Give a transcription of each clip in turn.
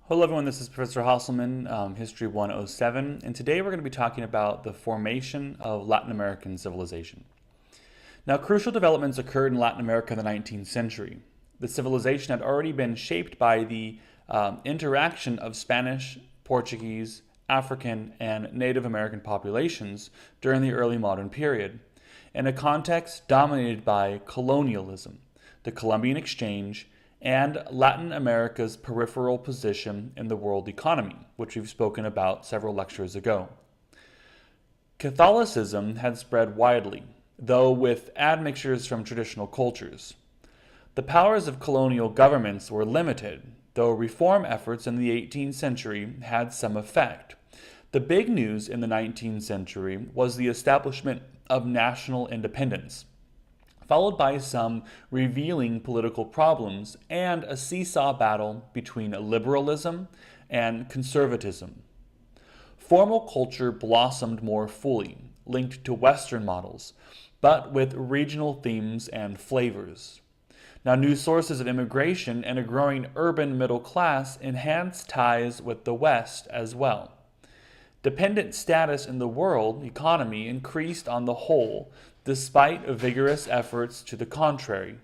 Hello everyone, this is Professor Hasselman, History 107, and today we're going to be talking about the formation of Latin American civilization. Now, crucial developments occurred in Latin America in the 19th century. The civilization had already been shaped by the interaction of Spanish, Portuguese, African, and Native American populations during the early modern period, in a context dominated by colonialism, the Columbian Exchange, and Latin America's peripheral position in the world economy, which we've spoken about several lectures ago. Catholicism had spread widely, though with admixtures from traditional cultures. The powers of colonial governments were limited, though reform efforts in the 18th century had some effect. The big news in the 19th century was the establishment of national independence, followed by some revealing political problems and a seesaw battle between liberalism and conservatism. Formal culture blossomed more fully, linked to Western models, but with regional themes and flavors. Now, new sources of immigration and a growing urban middle class enhanced ties with the West as well. Dependent status in the world economy increased on the whole, despite vigorous efforts to the contrary.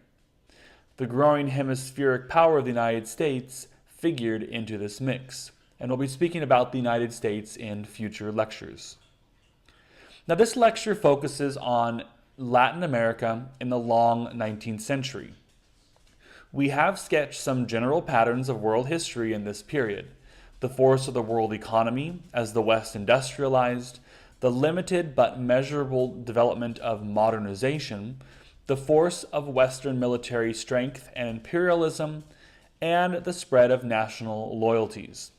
The growing hemispheric power of the United States figured into this mix, and we'll be speaking about the United States in future lectures. Now, this lecture focuses on Latin America in the long 19th century. We have sketched some general patterns of world history in this period: the force of the world economy as the West industrialized, the limited but measurable development of modernization, the force of Western military strength and imperialism, and the spread of national loyalties.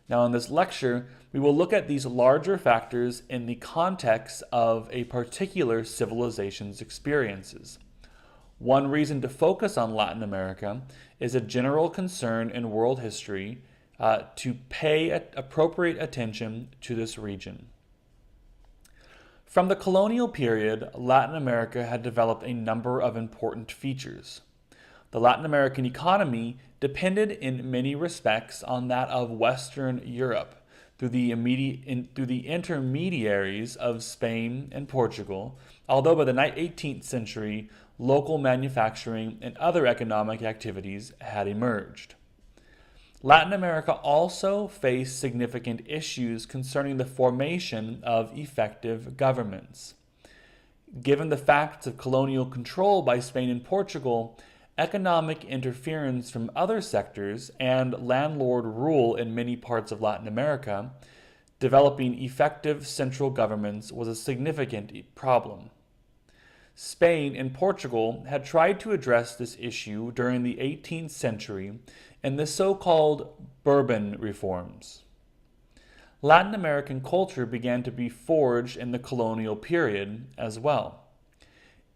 Now, in this lecture, we will look at these larger factors in the context of a particular civilization's experiences. One reason to focus on Latin America is a general concern in world history to pay appropriate attention to this region. From the colonial period, Latin America had developed a number of important features. The Latin American economy depended in many respects on that of Western Europe through the intermediaries of Spain and Portugal, although by the 18th century, local manufacturing and other economic activities had emerged. Latin America also faced significant issues concerning the formation of effective governments. Given the facts of colonial control by Spain and Portugal, economic interference from other sectors, and landlord rule in many parts of Latin America, developing effective central governments was a significant problem. Spain and Portugal had tried to address this issue during the 18th century in the so-called Bourbon reforms. Latin American culture began to be forged in the colonial period as well.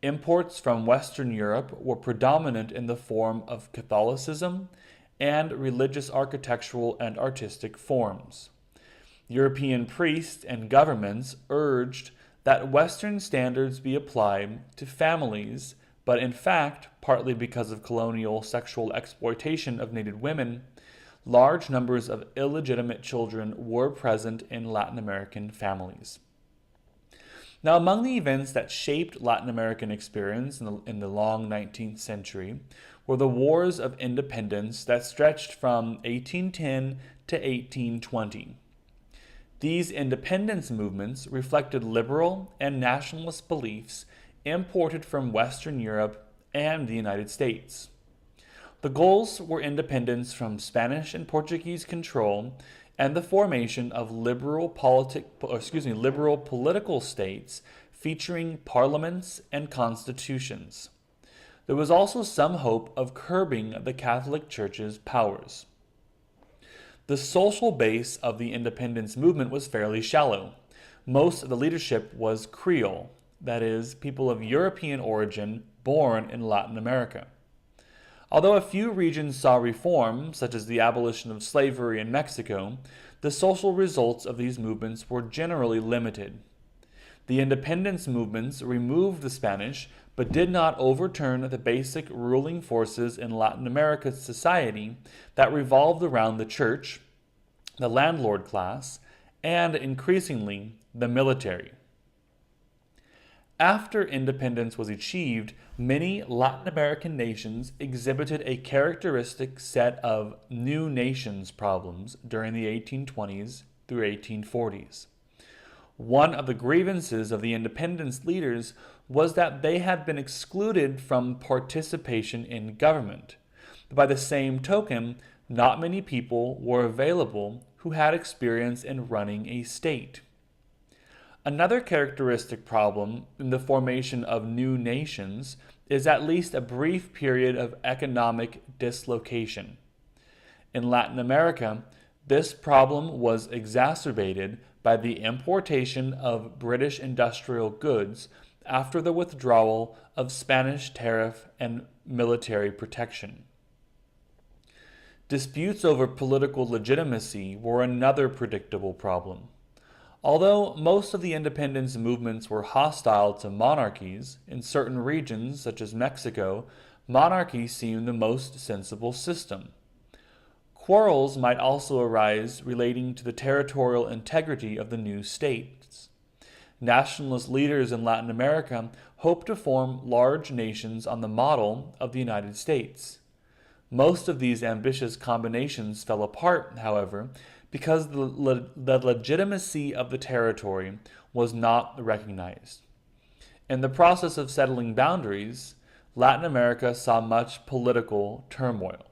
Imports from Western Europe were predominant in the form of Catholicism and religious architectural and artistic forms. European priests and governments urged that Western standards be applied to families, but in fact, partly because of colonial sexual exploitation of native women, large numbers of illegitimate children were present in Latin American families. Now, among the events that shaped Latin American experience in the long 19th century were the wars of independence that stretched from 1810 to 1820. These independence movements reflected liberal and nationalist beliefs imported from Western Europe and the United States. The goals were independence from Spanish and Portuguese control and the formation of liberal political states featuring parliaments and constitutions. There was also some hope of curbing the Catholic Church's powers. The social base of the independence movement was fairly shallow. Most of the leadership was Creole, that is, people of European origin born in Latin America. Although a few regions saw reform, such as the abolition of slavery in Mexico, the social results of these movements were generally limited. The independence movements removed the Spanish, but did not overturn the basic ruling forces in Latin America's society that revolved around the church, the landlord class, and increasingly the military. After independence was achieved, many Latin American nations exhibited a characteristic set of new nations problems during the 1820s through 1840s. One of the grievances of the independence leaders was that they had been excluded from participation in government. By the same token, not many people were available who had experience in running a state. Another characteristic problem in the formation of new nations is at least a brief period of economic dislocation. In Latin America, this problem was exacerbated by the importation of British industrial goods after the withdrawal of Spanish tariff and military protection. Disputes over political legitimacy were another predictable problem. Although most of the independence movements were hostile to monarchies, in certain regions, such as Mexico, monarchy seemed the most sensible system. Quarrels might also arise relating to the territorial integrity of the new states. Nationalist leaders in Latin America hoped to form large nations on the model of the United States. Most of these ambitious combinations fell apart, however, because the legitimacy of the territory was not recognized. In the process of settling boundaries, Latin America saw much political turmoil.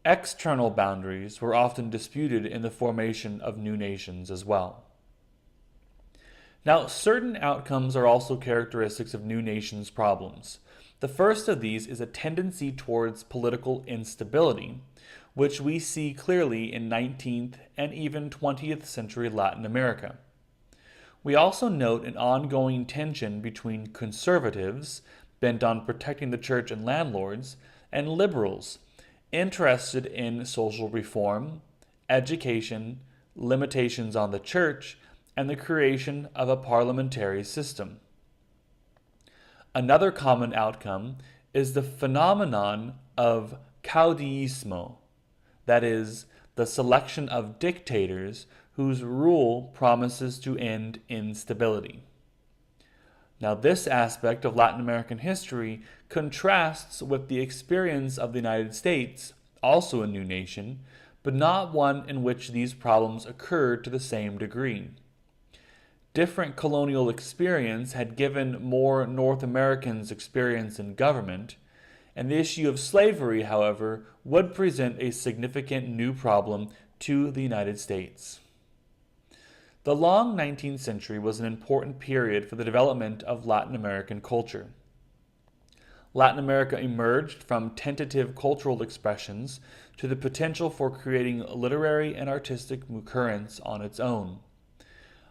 External boundaries were often disputed in the formation of new nations as well. Now, certain outcomes are also characteristics of new nations' problems. The first of these is a tendency towards political instability, which we see clearly in 19th and even 20th century Latin America. We also note an ongoing tension between conservatives, bent on protecting the church and landlords, and liberals, interested in social reform, education, limitations on the church, and the creation of a parliamentary system. Another common outcome is the phenomenon of caudillismo, that is, the selection of dictators whose rule promises to end instability. Now, this aspect of Latin American history contrasts with the experience of the United States, also a new nation, but not one in which these problems occurred to the same degree. Different colonial experience had given more North Americans experience in government, and the issue of slavery, however, would present a significant new problem to the United States. The long 19th century was an important period for the development of Latin American culture. Latin America emerged from tentative cultural expressions to the potential for creating literary and artistic currents on its own.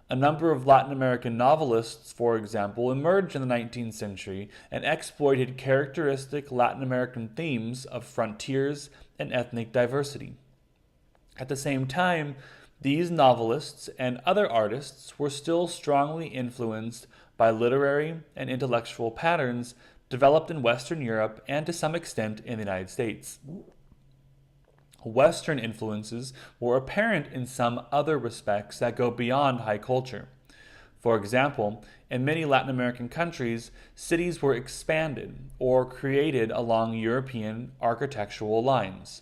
A number of Latin American novelists, for example, emerged in the 19th century and exploited characteristic Latin American themes of frontiers and ethnic diversity. At the same time, these novelists and other artists were still strongly influenced by literary and intellectual patterns developed in Western Europe and to some extent in the United States. Western influences were apparent in some other respects that go beyond high culture. For example, in many Latin American countries, cities were expanded or created along European architectural lines.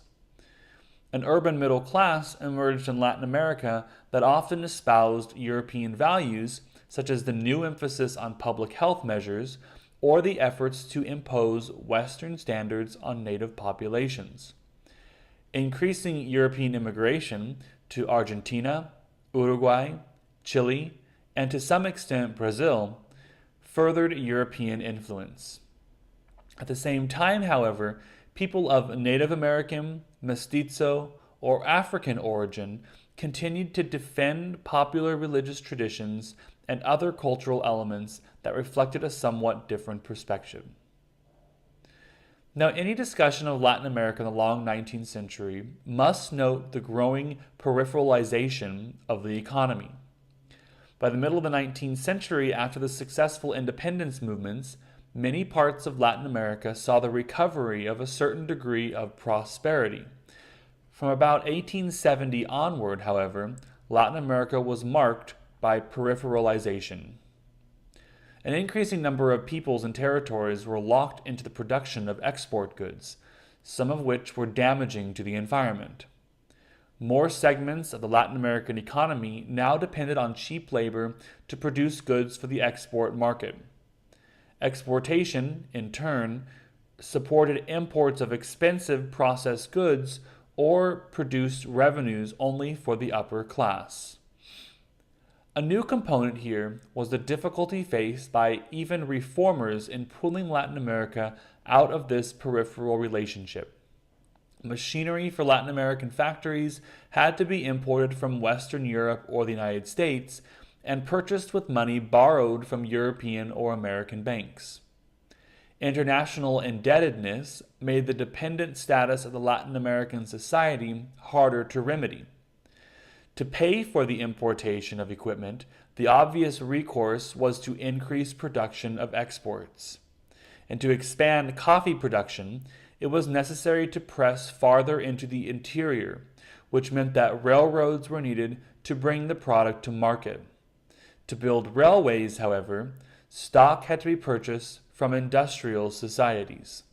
An urban middle class emerged in Latin America that often espoused European values, such as the new emphasis on public health measures or the efforts to impose Western standards on native populations. Increasing European immigration to Argentina, Uruguay, Chile, and to some extent Brazil furthered European influence. At the same time, however, people of Native American, Mestizo, or African origin continued to defend popular religious traditions and other cultural elements that reflected a somewhat different perspective. Now, any discussion of Latin America in the long 19th century must note the growing peripheralization of the economy. By the middle of the 19th century, after the successful independence movements, many parts of Latin America saw the recovery of a certain degree of prosperity. From about 1870 onward, however, Latin America was marked by peripheralization. An increasing number of peoples and territories were locked into the production of export goods, some of which were damaging to the environment. More segments of the Latin American economy now depended on cheap labor to produce goods for the export market. Exportation, in turn, supported imports of expensive processed goods or produced revenues only for the upper class. A new component here was the difficulty faced by even reformers in pulling Latin America out of this peripheral relationship. Machinery for Latin American factories had to be imported from Western Europe or the United States and purchased with money borrowed from European or American banks. International indebtedness made the dependent status of the Latin American society harder to remedy. To pay for the importation of equipment, the obvious recourse was to increase production of exports. And to expand coffee production, it was necessary to press farther into the interior, which meant that railroads were needed to bring the product to market. To build railways, however, stock had to be purchased from industrial societies.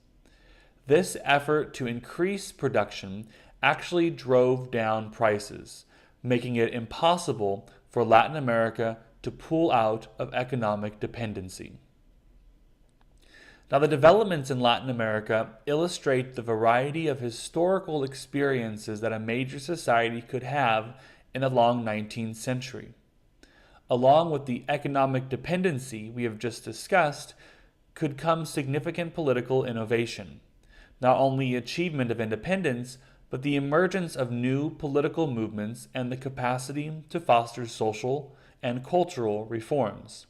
This effort to increase production actually drove down prices, making it impossible for Latin America to pull out of economic dependency. Now, the developments in Latin America illustrate the variety of historical experiences that a major society could have in the long 19th century. Along with the economic dependency we have just discussed, could come significant political innovation. Not only achievement of independence, but the emergence of new political movements and the capacity to foster social and cultural reforms.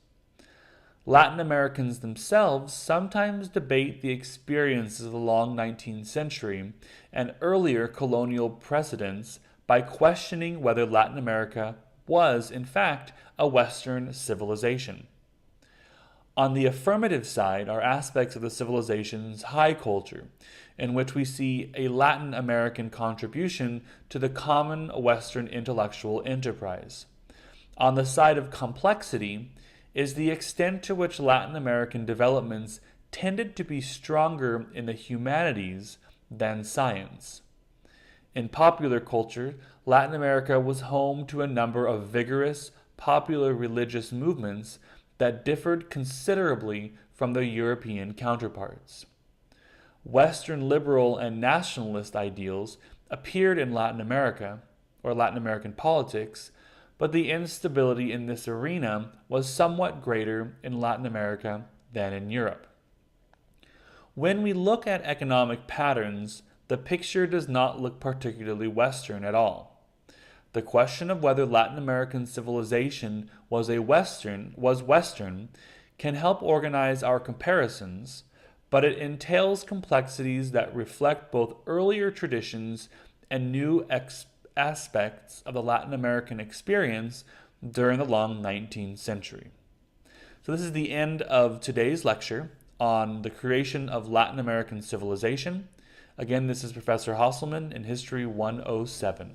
Latin Americans themselves sometimes debate the experiences of the long 19th century and earlier colonial precedents by questioning whether Latin America was, in fact, a Western civilization. On the affirmative side are aspects of the civilization's high culture, in which we see a Latin American contribution to the common Western intellectual enterprise. On the side of complexity is the extent to which Latin American developments tended to be stronger in the humanities than science. In popular culture, Latin America was home to a number of vigorous, popular religious movements that differed considerably from their European counterparts. Western liberal and nationalist ideals appeared in Latin America, or Latin American politics, but the instability in this arena was somewhat greater in Latin America than in Europe. When we look at economic patterns, the picture does not look particularly Western at all. The question of whether Latin American civilization was Western can help organize our comparisons, but it entails complexities that reflect both earlier traditions and new aspects of the Latin American experience during the long 19th century. So this is the end of today's lecture on the creation of Latin American civilization. Again, this is Professor Hasselman in History 107.